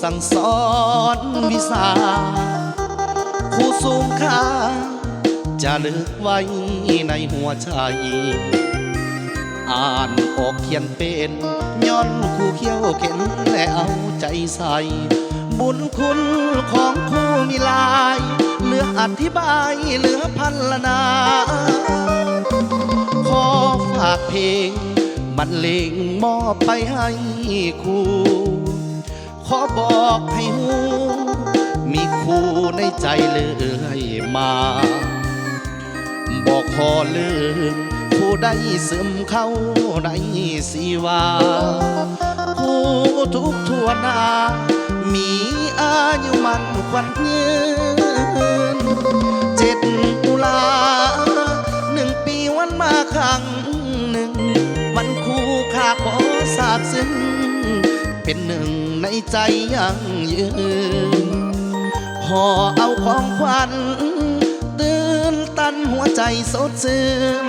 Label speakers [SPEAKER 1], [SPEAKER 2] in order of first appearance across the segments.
[SPEAKER 1] สั่งสอนวิสาครูสูงค่าจะลึกไว้ในหัวใจอ่านออกเขียนเป็นย้อนครูเขี้ยวเข็นและเอาใจใส่บุญคุณของครูมีลายเหลืออธิบายเหลือพันละนาขอฝากเพลงบรรเลงมอบไปให้ครูขอบอกให้หูมีครูในใจเลยมาบอกขอลืมผู้ได้ซึมเข้าในสีวาผู้ทุกทั่วหน้ามีอายุมันควันยืน7 ตุลา1 ปีวันมาครั้งหนึ่งวันคู่ข้าขอสาบซึ้งเป็นหนึ่งในใจยังยืนห่อเอาของขวัญตื่นตันหัวใจสดชื่น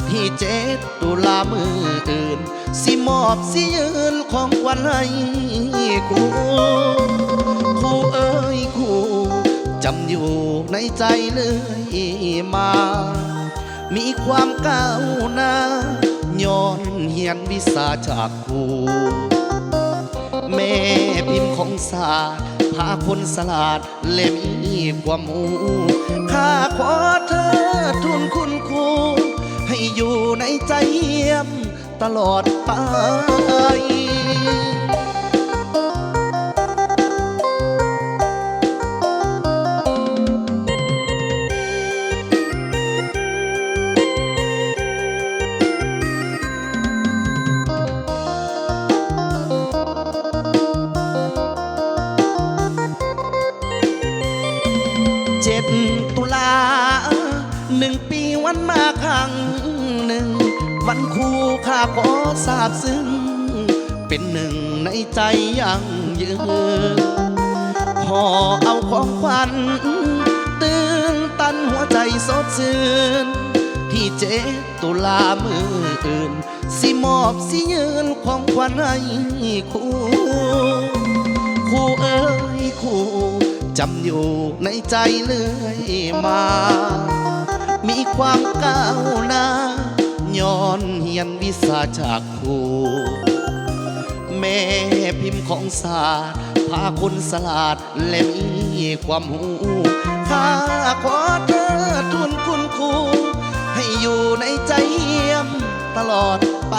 [SPEAKER 1] ที่7 ตุลามืออื่นสิมอบสิยืนของขวัญให้ครูครูเอ้ยครูจำอยู่ในใจเลยมามีความก้าวหน้าย้อนเฮียนวิชาจากครูแม่พิมพ์ของศาสตร์พาคนสลาดและมีความมูข้าขอเธอทุนคุณครูให้อยู่ในใจเยี่ยมตลอดไป7 ตุลา1 ปีวันมาครั้งหนึ่งวันคู่ข้าขอสาบซึ้งเป็นหนึ่งในใจยังยืนห่อเอาของขวัญตื่นตันหัวใจสดชื่นที่7 ตุลามืออื่นสิมอบสิยืนของขวัญให้ครูครูเอ้ยครูจำอยู่ในใจเลยมามีความก้าวหน้าย้อนเฮียนวิชาจากครูแม่พิมพ์ของศาสตร์พาคนสลาดและมีความหูข้าขอเธอทุนคุณครูให้อยู่ในใจเยี่ยมตลอดไป